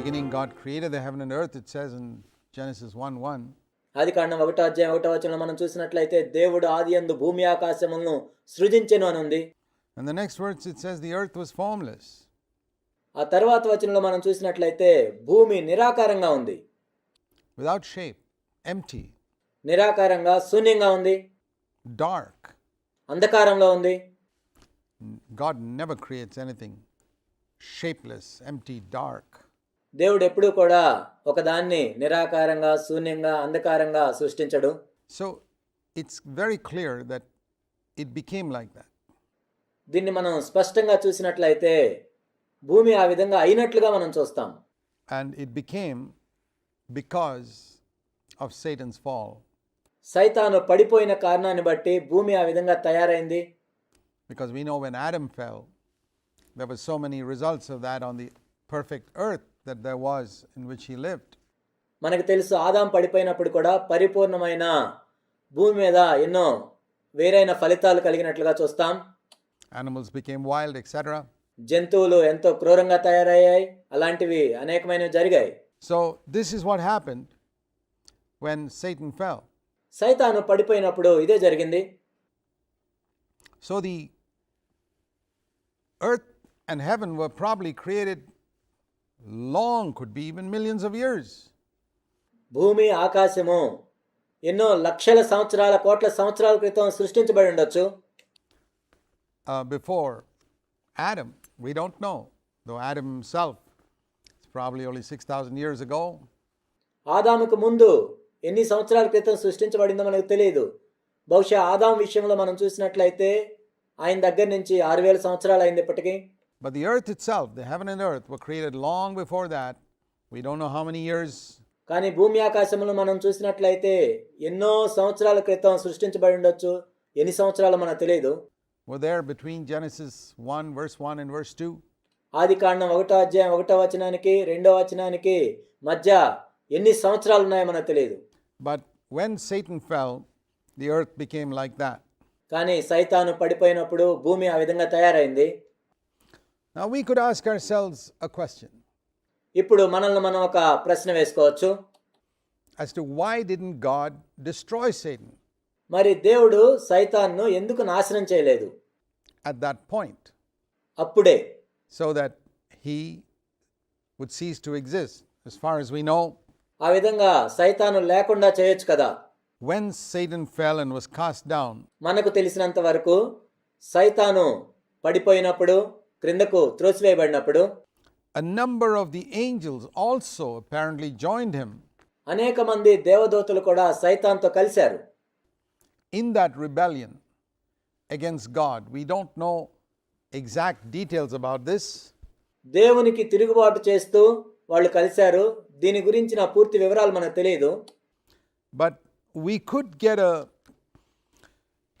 beginning, God created the heaven and earth, it says in Genesis 1:1. ఆదికాండం 1వ అధ్యాయం 1వ వచనంలో మనం చూసినట్లయితే దేవుడు ఆదియందు భూమి ఆకాశములను సృజించెను అని ఉంది. And the next verse it says the earth was formless. ఆ తర్వాత వచనంలో మనం చూసినట్లయితే భూమి నిరాకారంగా ఉంది, without shape, empty, నిరాకారంగా శూన్యంగా ఉంది, dark. అంధకారంలో ఉంది. God never creates anything shapeless, empty, dark. దేవుడు ఎప్పుడూ కూడా ఒకదాన్ని నిరాకారంగా శూన్యంగా అంధకారంగా సృష్టించడు. So it's very clear that it became like that. దీన్ని మనం స్పష్టంగా చూసినట్లయితే భూమి ఆ విధంగా అయినట్లుగా మనం చూస్తాం. And it became because of Satan's fall. సైతాను పడిపోయిన కారణాన్ని బట్టి భూమి ఆ విధంగా తయారైంది. Because we know when Adam fell, there were so many results of that on the perfect earth that there was in which he lived. మనకు తెలుసు ఆదాం పడిపోయినప్పుడు కూడా పరిపూర్ణమైన భూమి మీద ఎన్నో వేరైన ఫలితాలు కలిగినట్లుగా చూస్తాం. Animals became wild, etc. జంతువులు ఎంతో క్రూరంగా తయారయ్యాయి, అలాంటివి అనేకమైనవి జరిగాయి. So this is what happened when Satan fell. సైతాను పడిపోయినప్పుడు ఇదే జరిగింది. So the earth and heaven were probably created long, could be even millions of years. భూమి ఆకాశము ఎన్నో లక్షల సంవత్సరాల కోట్ల సంవత్సరాల క్రితం సృష్టించబడి ఉండొచ్చు. Before Adam, we don't know, though Adam himself is probably only 6,000 years ago. ఆదాముకు ముందు ఎన్ని సంవత్సరాల క్రితం సృష్టించబడిందో మనకు తెలియదు. బహుశా ఆదాం విషయంలో మనం చూసినట్లయితే ఆయన దగ్గర నుంచి 6,000 సంవత్సరాలు అయింది ఇప్పటికీ. But the earth itself, the heaven and earth, were created long before that. We don't know how many years. కానీ భూమి ఆకాశములను మనం చూసినట్లయితే ఎన్నో సంవత్సరాల క్రితం సృష్టించబడి ఉండొచ్చు. ఎన్ని సంవత్సరాలు మనకు తెలియదు. Were there between Genesis 1 verse 1 and verse 2? ఆదికాండం 1వ అధ్యాయం 1వ వచనానికి 2వ వచనానికి మధ్య ఎన్ని సంవత్సరాలు ఉన్నాయో మనకు తెలియదు. But when Satan fell, the earth became like that. కానీ సైతాను పడిపోయినప్పుడు భూమి ఆ విధంగా తయారైంది. Now we could ask ourselves a question. ఇప్పుడు మనల్ని మనం ఒక ప్రశ్న వేసుకోవచ్చు. As to why didn't God destroy Satan మరి దేవుడు సైతాన్ను ఎందుకు నాశనం చేయలేదు at that point, అప్పుడే? so that he would cease to exist? As far as we know, ఆ విధంగా సైతాను లేకుండా చేయొచ్చు కదా. when Satan fell and was cast down, మనకు తెలిసినంత వరకు సైతాను పడిపోయినప్పుడు, క్రిందకు త్రోసివేయబడినప్పుడు a number of the angels also apparently joined him అనేక మంది దేవదూతలు కూడా సైతాన్తో కలిశారు. in that rebellion against God. We don't know exact details about this. దేవునికి తిరుగుబాటు చేస్తూ వాళ్ళు కలిశారు. దీని గురించిన పూర్తి వివరాలు మనకు తెలియదు. But we could get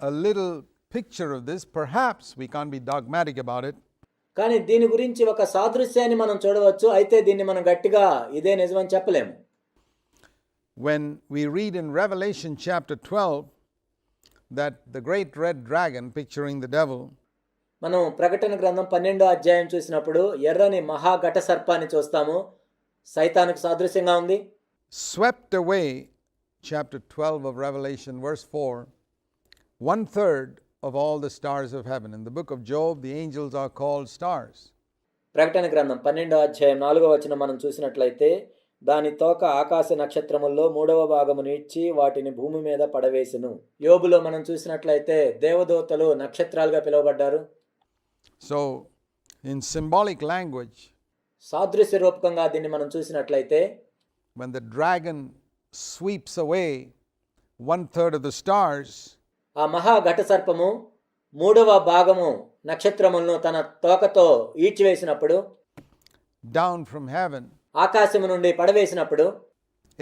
a little picture of this. Perhaps we can't be dogmatic about it. కానీ దీని గురించి ఒక సాదృశ్యాన్ని మనం చూడవచ్చు. అయితే దీన్ని మనం గట్టిగా ఇదే నిజమని చెప్పలేము. When we read in Revelation chapter 12 that the great red dragon, picturing the devil, మనం ప్రకటన గ్రంథం 12వ అధ్యాయం చూసినప్పుడు ఎర్రని మహాఘట సర్పాన్ని చూస్తాము. సైతానుకు సాదృశ్యంగా ఉంది. swept away, chapter 12 of Revelation verse 4, 1/3 of all the stars of heaven. In the book of Job, the angels are called stars. ప్రకటన గ్రంథం 12వ అధ్యాయం 4వ వచనం మనం చూసినట్లయితే దాని తోక ఆకాశ నక్షత్రముల్లో 3వ భాగమును ఇచ్చి వాటిని భూమి మీద పడవేసెను. యోబులో మనం చూసినట్లయితే దేవదూతలు నక్షత్రాలుగా పిలువబడ్డారు. So in symbolic language, సాదృశ్య రూపకంగా దీన్ని మనం చూసినట్లయితే when the dragon sweeps away 1/3 of the stars, ఆ మహాఘట సర్పము 3వ భాగము నక్షత్రములను తన తోకతో ఈడ్చివేసినప్పుడు, down from heaven, ఆకాశము నుండి పడవేసినప్పుడు,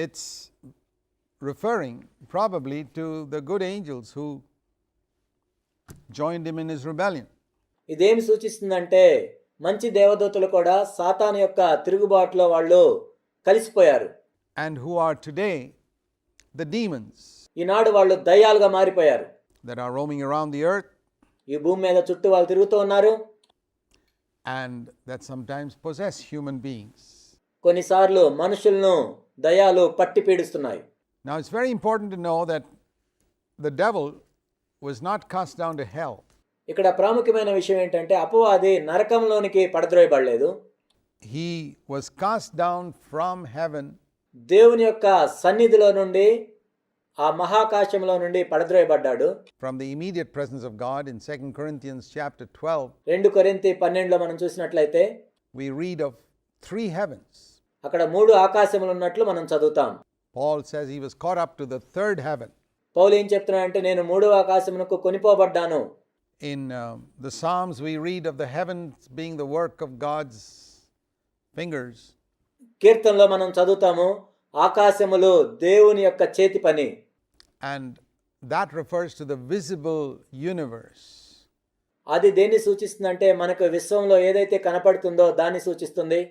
it's referring probably to the good angels who joined him in his rebellion. ఇదేమి సూచిస్తుందంటే మంచి దేవదూతలు కూడా సాతాను యొక్క తిరుగుబాటులో వాళ్ళు కలిసిపోయారు. And who are today the demons ఈనాడు వాళ్ళు దయ్యాలుగా మారిపోయారు. that are roaming around the earth ఈ భూమి మీద చుట్టూ వాళ్ళు తిరుగుతూ ఉన్నారు. and that sometimes possess human beings. కొన్నిసార్లు మనుషులను దయ్యాలు పట్టి పీడిస్తున్నాయి. Now, it's very important to know that the devil was not cast down to hell. ఇక్కడ ప్రాముఖ్యమైన విషయం ఏంటంటే అపవాది నరకంలోనికి పడద్రోయబడలేదు. He was cast down from heaven దేవుని యొక్క సన్నిధిలో నుండి ఆ మహాకాశంలో నుండి పడద్రోయబడ్డాడు. from the immediate presence of God. In 2 Corinthians chapter 12, 2 కొరింథీ 12లో మనం చూసినట్లయితే we read of 3 heavens. అక్కడ 3 ఆకాశములు ఉన్నట్లు మనం చదువుతాం. Paul says he was caught up to the 3rd heaven. పౌలు ఏం చెప్తున్నాడంటే నేను 3వ ఆకాశమునకు కొనిపోబడ్డాను. In the Psalms, we read of the heavens being the work of God's fingers. కీర్తనలో మనం చదువుతాము ఆకాశములు దేవుని యొక్క చేతి పని. And that refers to the visible universe. అది దేన్ని సూచిస్తుందంటే మనకు విశ్వంలో ఏదైతే కనపడుతుందో దాన్ని సూచిస్తుంది.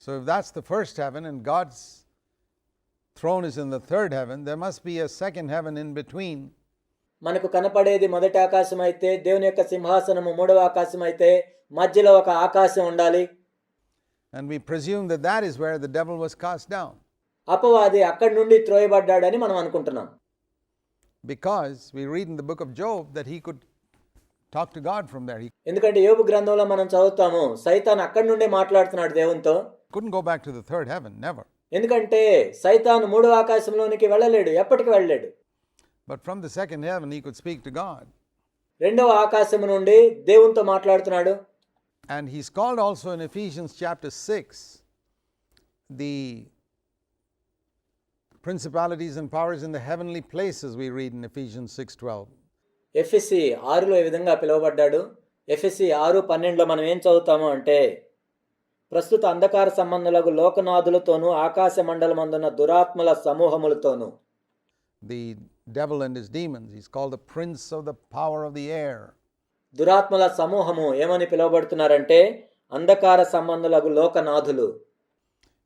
So if that's the first heaven and God's throne is in the 3rd heaven, there must be a 2nd heaven in between. మనకు కనపడేది మొదటి ఆకాశం అయితే దేవుని యొక్క సింహాసనము 3వ ఆకాశం అయితే మధ్యలో ఒక ఆకాశం ఉండాలి. And we presume that that is where the devil was cast down. అపవాది అక్కడి నుండి త్రోయబడ్డాడని మనం అనుకుంటున్నాం. Because we read in the book of Job that he could talk to God from there. He ఎందుకంటే యోబు గ్రంథంలో మనం చదువుతాము సైతాన్ అక్కడి నుండే మాట్లాడుతున్నాడు దేవునితో. couldn't go back to the 3rd heaven, never. ఎందుకంటే సైతాను 3వ ఆకాశంలోనికి వెళ్ళలేడు, ఎప్పటికి వెళ్ళలేడు. But from the 2nd heaven he could speak to God. 2వ ఆకాశం నుండి దేవునితో మాట్లాడుతున్నాడు. And he's called also in Ephesians chapter 6 the principalities and powers in the heavenly places, we read in Ephesians 6:12. ఎఫెసీ 6లో ఈ విధంగా పిలువబడ్డాడు. ఎఫెసీ 6:12లో మనం ఏం చదువుతాము అంటే ప్రస్తుత అంధకార సంబంధులకు లోకనాథులతోనూ ఆకాశ మండలమందున్న దురాత్మల సమూహములతోనూ. The devil and his demons, he's called the prince of the power of the air. దురాత్మల సమూహము ఏమని పిలువబడుతున్నారంటే అంధకార సంబంధులకు లోకనాథులు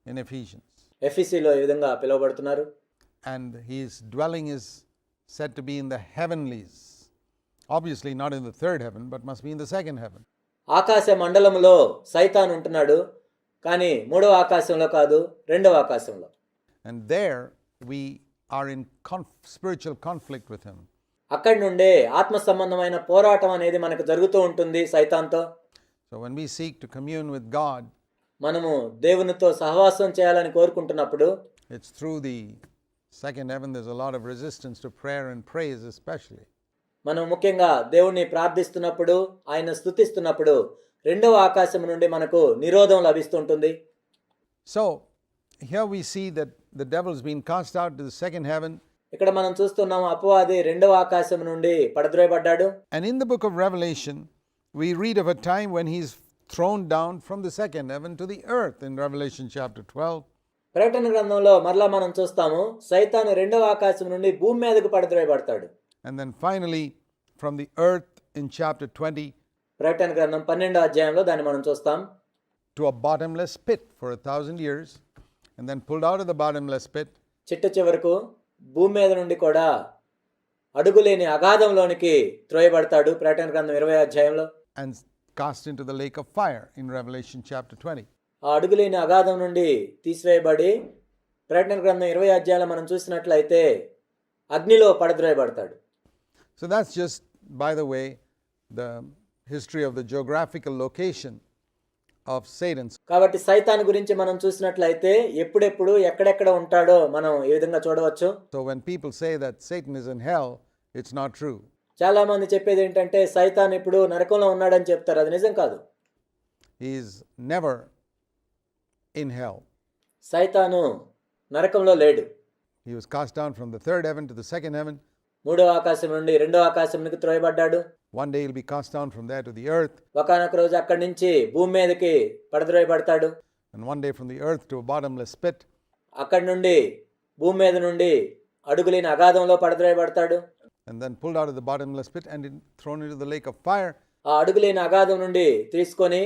in Ephesians. ఎఫెసీలో ఈ విధంగా పిలువబడుతున్నారు. And his dwelling is said to be in the heavenlies. Obviously not in the 3rd heaven, but must be in the 2nd heaven. ఆకాశ మండలములో సైతాన్ ఉంటున్నాడు, కానీ 3వ ఆకాశంలో కాదు, 2వ ఆకాశంలో. And there we are in spiritual conflict with him. అక్కడి నుండే ఆత్మ సంబంధమైన పోరాటం అనేది మనకు జరుగుతూ ఉంటుంది సైతాన్తో. So when we seek to commune with God, మనము దేవునితో సహవాసం చేయాలని కోరుకుంటున్నప్పుడు it's through the 2nd heaven. There's a lot of resistance to prayer and praise especially. మనం ముఖ్యంగా దేవుణ్ణి ప్రార్థిస్తున్నప్పుడు ఆయన స్తుతిస్తున్నప్పుడు 2వ ఆకాశం నుండి మనకు నిరోధం లభిస్తుంటుంది. So here we see that the devil is being cast out to the 2nd heaven. ఇక్కడ మనం చూస్తున్నాం అపవాది 2వ ఆకాశం నుండి పడద్రోయబడ్డాడు. And in the book of Revelation we read of a time when he's thrown down from the 2nd heaven to the earth in Revelation chapter 12. ప్రకటన గ్రంథంలో మరలా మనం చూస్తాము సైతాను 2వ ఆకాశం నుండి భూమి మీదకు పడద్రోయబడతాడు. And then finally from the earth in chapter 20 ప్రకటన గ్రంథం 12వ అధ్యాయంలో దాన్ని మనం చూస్తాం. to a bottomless pit for 1,000 years, and then pulled out of the bottomless pit. చిట్ట చివరకు భూమి మీద నుండి కూడా అడుగులేని అగాధంలోనికి త్రోయబడతాడు ప్రకటన గ్రంథం 20వ అధ్యాయంలో. And cast into the lake of fire in Revelation chapter 20. ఆ అడుగులేని అగాధం నుండి తీసివేయబడి ప్రకటన గ్రంథం 20వ అధ్యాయంలో మనం చూసినట్లయితే అగ్నిలో పడద్రోయబడతాడు. So that's just, by the way, the history of the geographical location of Satan. కాబట్టి సైతాన్ గురించి మనం చూసినట్లయితే ఎప్పుడెప్పుడు ఎక్కడెక్కడ ఉంటాడో మనం ఈ విధంగా చూడవచ్చు. So when people say that Satan is in hell, it's not true. చాలా మంది చెప్పేది ఏంటంటే సైతాన్ ఇప్పుడు నరకంలో ఉన్నాడని చెప్తారు. అది నిజం కాదు. He is never in hell. సైతాను నరకంలో లేడు. He was cast down from the 3rd heaven to the 2nd heaven. 3వ ఆకాశం నుండి 2వ ఆకాశంలోకి త్రోయబడ్డాడు. One day he'll be cast down from there to the earth. ఒకానొక రోజు అక్కడి నుంచి భూమి మీదకి పడద్రోయబడతాడు. And one day from the earth to a bottomless pit. అక్కడి నుండి భూమి మీద నుండి అడుగులేని అగాధంలో పడద్రోయబడతాడు. And then pulled out of the bottomless pit and thrown into the lake of fire. ఆ అడుగులేని అగాధం నుండి తీసుకొని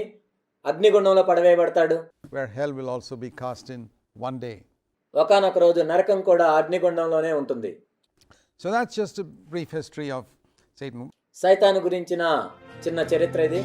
అగ్నిగుండంలో పడవేయబడతాడు. Where hell will also be cast in one day. ఒకానొక రోజు నరకం కూడా అగ్నిగుండంలోనే ఉంటుంది. So that's just a brief history of Satan. సైతాను గురించిన చిన్న చరిత్ర ఇది.